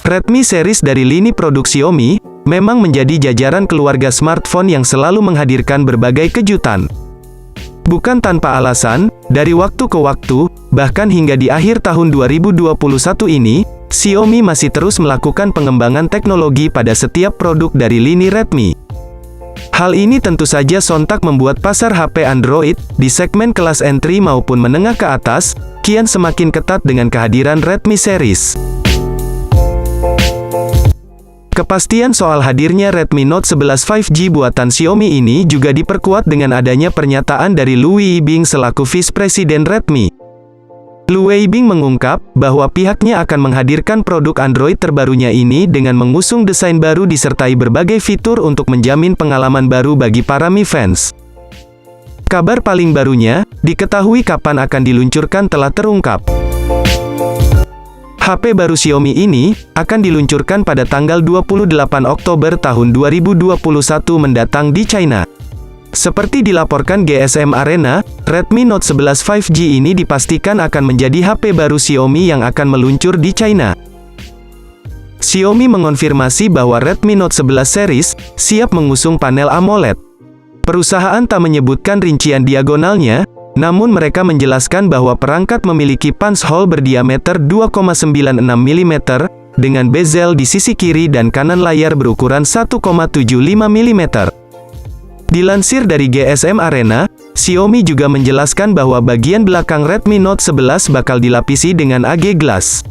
Redmi series dari lini produk Xiaomi, memang menjadi jajaran keluarga smartphone yang selalu menghadirkan berbagai kejutan. Bukan tanpa alasan, dari waktu ke waktu, bahkan hingga di akhir tahun 2021 ini, Xiaomi masih terus melakukan pengembangan teknologi pada setiap produk dari lini Redmi. Hal ini tentu saja sontak membuat pasar HP Android, di segmen kelas entry maupun menengah ke atas, kian semakin ketat dengan kehadiran Redmi series. Kepastian soal hadirnya Redmi Note 11 5G buatan Xiaomi ini juga diperkuat dengan adanya pernyataan dari Lu Weibing selaku Vice President Redmi. Lu Weibing mengungkap bahwa pihaknya akan menghadirkan produk Android terbarunya ini dengan mengusung desain baru disertai berbagai fitur untuk menjamin pengalaman baru bagi para Mi fans. Kabar paling barunya, diketahui kapan akan diluncurkan telah terungkap. HP baru Xiaomi ini akan diluncurkan pada tanggal 28 Oktober tahun 2021 mendatang di China. Seperti dilaporkan GSM Arena, Redmi Note 11 5G ini dipastikan akan menjadi HP baru Xiaomi yang akan meluncur di China. Xiaomi mengonfirmasi bahwa Redmi Note 11 series siap mengusung panel AMOLED. Perusahaan tak menyebutkan rincian diagonalnya, namun mereka menjelaskan bahwa perangkat memiliki punch hole berdiameter 2,96 mm, dengan bezel di sisi kiri dan kanan layar berukuran 1,75 mm. Dilansir dari GSM Arena, Xiaomi juga menjelaskan bahwa bagian belakang Redmi Note 11 bakal dilapisi dengan AG Glass.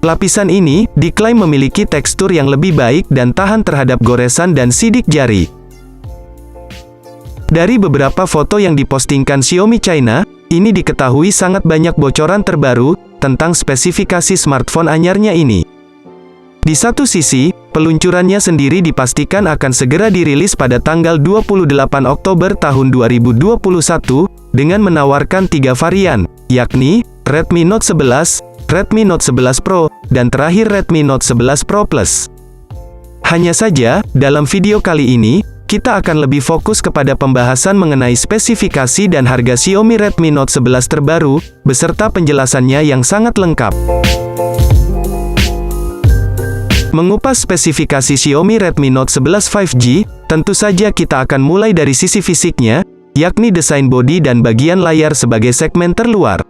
Lapisan ini diklaim memiliki tekstur yang lebih baik dan tahan terhadap goresan dan sidik jari. Dari beberapa foto yang dipostingkan Xiaomi China, ini diketahui sangat banyak bocoran terbaru tentang spesifikasi smartphone anyarnya ini. Di satu sisi, peluncurannya sendiri dipastikan akan segera dirilis pada tanggal 28 Oktober tahun 2021, dengan menawarkan 3 varian, yakni Redmi Note 11, Redmi Note 11 Pro, dan terakhir Redmi Note 11 Pro Plus. Hanya saja, dalam video kali ini, kita akan lebih fokus kepada pembahasan mengenai spesifikasi dan harga Xiaomi Redmi Note 11 terbaru, beserta penjelasannya yang sangat lengkap. Mengupas spesifikasi Xiaomi Redmi Note 11 5G, tentu saja kita akan mulai dari sisi fisiknya, yakni desain bodi dan bagian layar sebagai segmen terluar.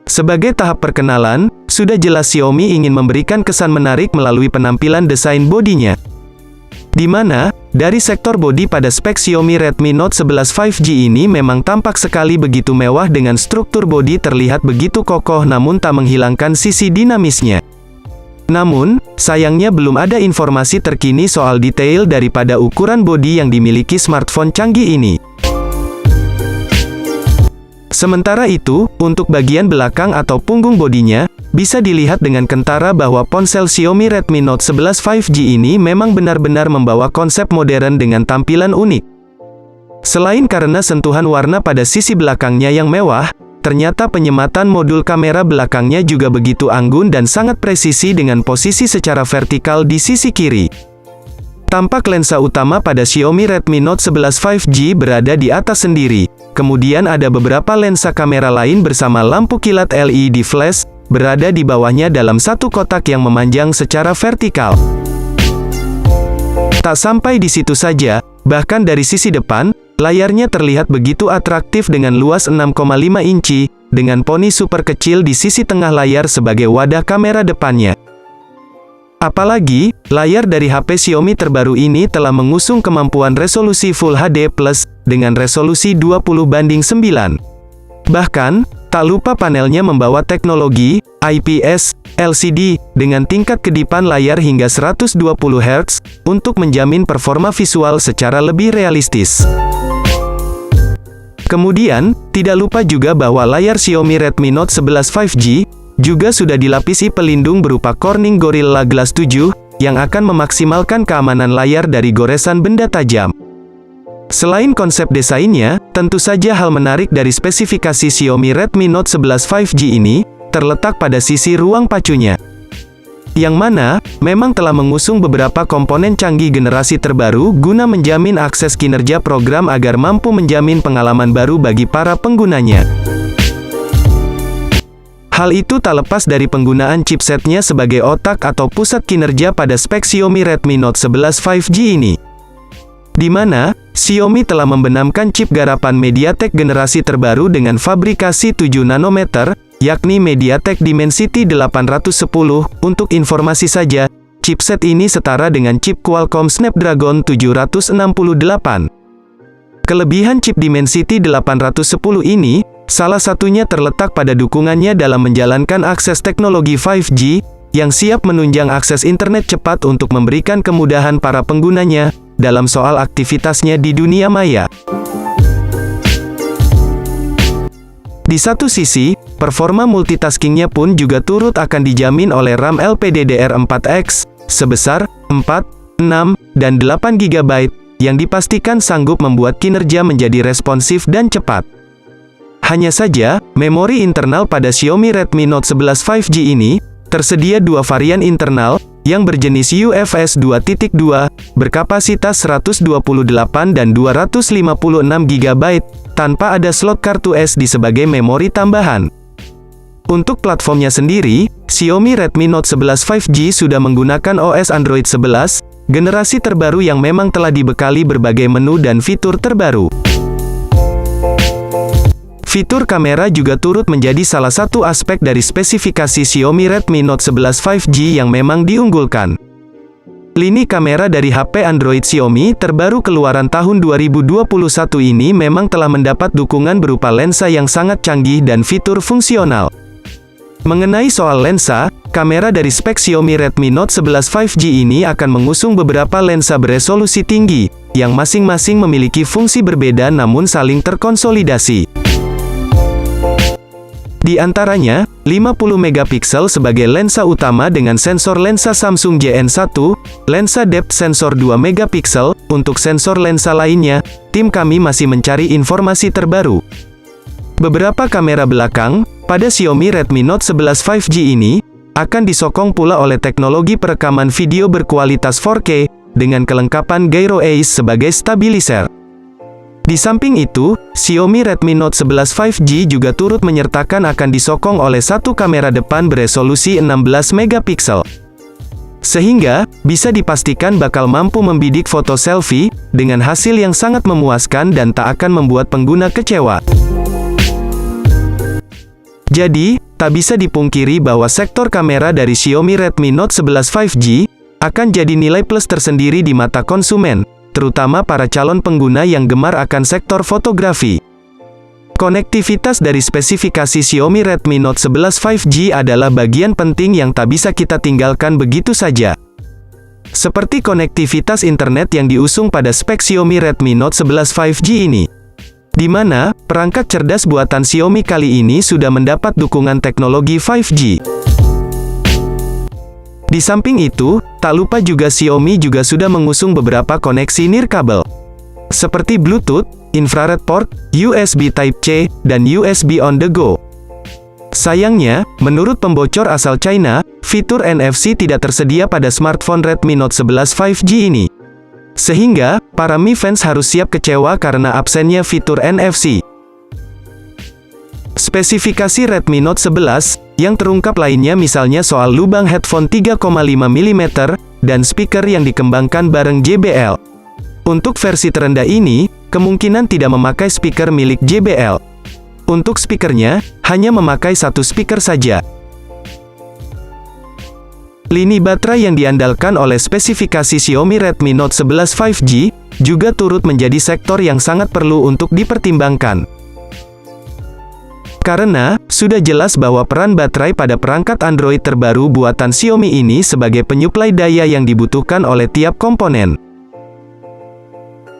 Sebagai tahap perkenalan, sudah jelas Xiaomi ingin memberikan kesan menarik melalui penampilan desain bodinya. Di mana, dari sektor bodi pada spek Xiaomi Redmi Note 11 5G ini memang tampak sekali begitu mewah dengan struktur bodi terlihat begitu kokoh namun tak menghilangkan sisi dinamisnya. Namun, sayangnya belum ada informasi terkini soal detail daripada ukuran bodi yang dimiliki smartphone canggih ini. Sementara itu, untuk bagian belakang atau punggung bodinya, bisa dilihat dengan kentara bahwa ponsel Xiaomi Redmi Note 11 5G ini memang benar-benar membawa konsep modern dengan tampilan unik. Selain karena sentuhan warna pada sisi belakangnya yang mewah, ternyata penyematan modul kamera belakangnya juga begitu anggun dan sangat presisi dengan posisi secara vertikal di sisi kiri. Tampak lensa utama pada Xiaomi Redmi Note 11 5G berada di atas sendiri. Kemudian ada beberapa lensa kamera lain bersama lampu kilat LED flash, berada di bawahnya dalam satu kotak yang memanjang secara vertikal. Tak sampai di situ saja, bahkan dari sisi depan, layarnya terlihat begitu atraktif dengan luas 6,5 inci, dengan poni super kecil di sisi tengah layar sebagai wadah kamera depannya. Apalagi, layar dari HP Xiaomi terbaru ini telah mengusung kemampuan resolusi Full HD+, dengan resolusi 20:9. Bahkan, tak lupa panelnya membawa teknologi IPS LCD, dengan tingkat kedipan layar hingga 120 Hz, untuk menjamin performa visual secara lebih realistis. Kemudian, tidak lupa juga bahwa layar Xiaomi Redmi Note 11 5G, juga sudah dilapisi pelindung berupa Corning Gorilla Glass 7, yang akan memaksimalkan keamanan layar dari goresan benda tajam. Selain konsep desainnya, tentu saja hal menarik dari spesifikasi Xiaomi Redmi Note 11 5G ini, terletak pada sisi ruang pacunya. Yang mana, memang telah mengusung beberapa komponen canggih generasi terbaru guna menjamin akses kinerja program agar mampu menjamin pengalaman baru bagi para penggunanya. Hal itu tak lepas dari penggunaan chipsetnya sebagai otak atau pusat kinerja pada spek Xiaomi Redmi Note 11 5G ini. Di mana, Xiaomi telah membenamkan chip garapan MediaTek generasi terbaru dengan fabrikasi 7 nanometer, yakni MediaTek Dimensity 810. Untuk informasi saja, chipset ini setara dengan chip Qualcomm Snapdragon 768. Kelebihan chip Dimensity 810 ini, salah satunya terletak pada dukungannya dalam menjalankan akses teknologi 5G, yang siap menunjang akses internet cepat untuk memberikan kemudahan para penggunanya, dalam soal aktivitasnya di dunia maya. Di satu sisi, performa multitaskingnya pun juga turut akan dijamin oleh RAM LPDDR4X, sebesar 4, 6, dan 8 GB, yang dipastikan sanggup membuat kinerja menjadi responsif dan cepat. Hanya saja, memori internal pada Xiaomi Redmi Note 11 5G ini, tersedia dua varian internal, yang berjenis UFS 2.2, berkapasitas 128 dan 256 GB, tanpa ada slot kartu SD sebagai memori tambahan. Untuk platformnya sendiri, Xiaomi Redmi Note 11 5G sudah menggunakan OS Android 11, generasi terbaru yang memang telah dibekali berbagai menu dan fitur terbaru. Fitur kamera juga turut menjadi salah satu aspek dari spesifikasi Xiaomi Redmi Note 11 5G yang memang diunggulkan. Lini kamera dari HP Android Xiaomi terbaru keluaran tahun 2021 ini memang telah mendapat dukungan berupa lensa yang sangat canggih dan fitur fungsional. Mengenai soal lensa, kamera dari spek Xiaomi Redmi Note 11 5G ini akan mengusung beberapa lensa beresolusi tinggi, yang masing-masing memiliki fungsi berbeda namun saling terkonsolidasi. Di antaranya, 50 megapiksel sebagai lensa utama dengan sensor lensa Samsung JN1, lensa depth sensor 2 megapiksel, untuk sensor lensa lainnya, tim kami masih mencari informasi terbaru. Beberapa kamera belakang, pada Xiaomi Redmi Note 11 5G ini, akan disokong pula oleh teknologi perekaman video berkualitas 4K, dengan kelengkapan Gyro Ace sebagai stabilizer. Di samping itu, Xiaomi Redmi Note 11 5G juga turut menyertakan akan disokong oleh satu kamera depan beresolusi 16 megapiksel. Sehingga, bisa dipastikan bakal mampu membidik foto selfie, dengan hasil yang sangat memuaskan dan tak akan membuat pengguna kecewa. Jadi, tak bisa dipungkiri bahwa sektor kamera dari Xiaomi Redmi Note 11 5G, akan jadi nilai plus tersendiri di mata konsumen, terutama para calon pengguna yang gemar akan sektor fotografi. Konektivitas dari spesifikasi Xiaomi Redmi Note 11 5G adalah bagian penting yang tak bisa kita tinggalkan begitu saja. Seperti konektivitas internet yang diusung pada spek Xiaomi Redmi Note 11 5G ini. Di mana, perangkat cerdas buatan Xiaomi kali ini sudah mendapat dukungan teknologi 5G. Di samping itu, tak lupa juga Xiaomi juga sudah mengusung beberapa koneksi nirkabel, seperti Bluetooth, infrared port, USB Type-C, dan USB on the go. Sayangnya, menurut pembocor asal China, fitur NFC tidak tersedia pada smartphone Redmi Note 11 5G ini. Sehingga, para Mi fans harus siap kecewa karena absennya fitur NFC. Spesifikasi Redmi Note 11, yang terungkap lainnya misalnya soal lubang headphone 3,5 mm, dan speaker yang dikembangkan bareng JBL. Untuk versi terendah ini, kemungkinan tidak memakai speaker milik JBL. Untuk speakernya, hanya memakai satu speaker saja. Lini baterai yang diandalkan oleh spesifikasi Xiaomi Redmi Note 11 5G, juga turut menjadi sektor yang sangat perlu untuk dipertimbangkan. Karena, sudah jelas bahwa peran baterai pada perangkat Android terbaru buatan Xiaomi ini sebagai penyuplai daya yang dibutuhkan oleh tiap komponen.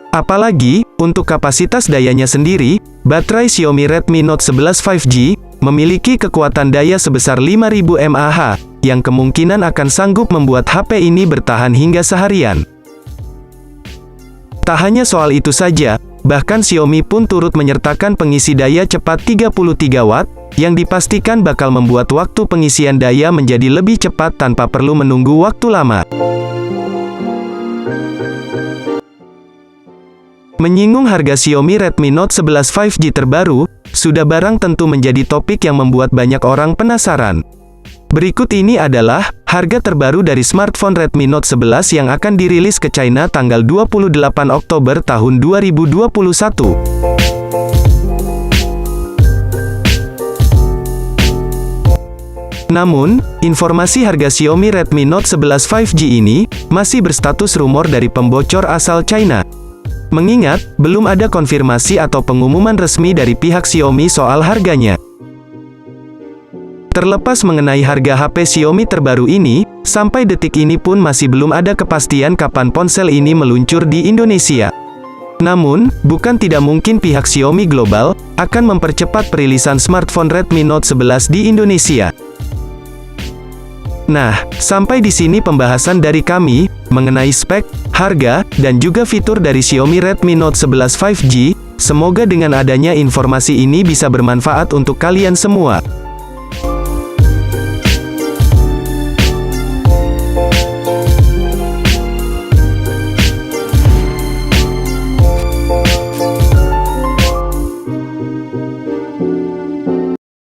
Apalagi, untuk kapasitas dayanya sendiri, baterai Xiaomi Redmi Note 11 5G, memiliki kekuatan daya sebesar 5000 mAh, yang kemungkinan akan sanggup membuat HP ini bertahan hingga seharian. Tak hanya soal itu saja, bahkan Xiaomi pun turut menyertakan pengisi daya cepat 33 Watt, yang dipastikan bakal membuat waktu pengisian daya menjadi lebih cepat tanpa perlu menunggu waktu lama. Menyinggung harga Xiaomi Redmi Note 11 5G terbaru, sudah barang tentu menjadi topik yang membuat banyak orang penasaran. Berikut ini adalah harga terbaru dari smartphone Redmi Note 11 yang akan dirilis ke China tanggal 28 Oktober tahun 2021. Namun, informasi harga Xiaomi Redmi Note 11 5G ini masih berstatus rumor dari pembocor asal China. Mengingat, belum ada konfirmasi atau pengumuman resmi dari pihak Xiaomi soal harganya. Terlepas mengenai harga HP Xiaomi terbaru ini, sampai detik ini pun masih belum ada kepastian kapan ponsel ini meluncur di Indonesia. Namun, bukan tidak mungkin pihak Xiaomi Global akan mempercepat perilisan smartphone Redmi Note 11 di Indonesia. Nah, sampai di sini pembahasan dari kami mengenai spek, harga, dan juga fitur dari Xiaomi Redmi Note 11 5G. Semoga dengan adanya informasi ini bisa bermanfaat untuk kalian semua.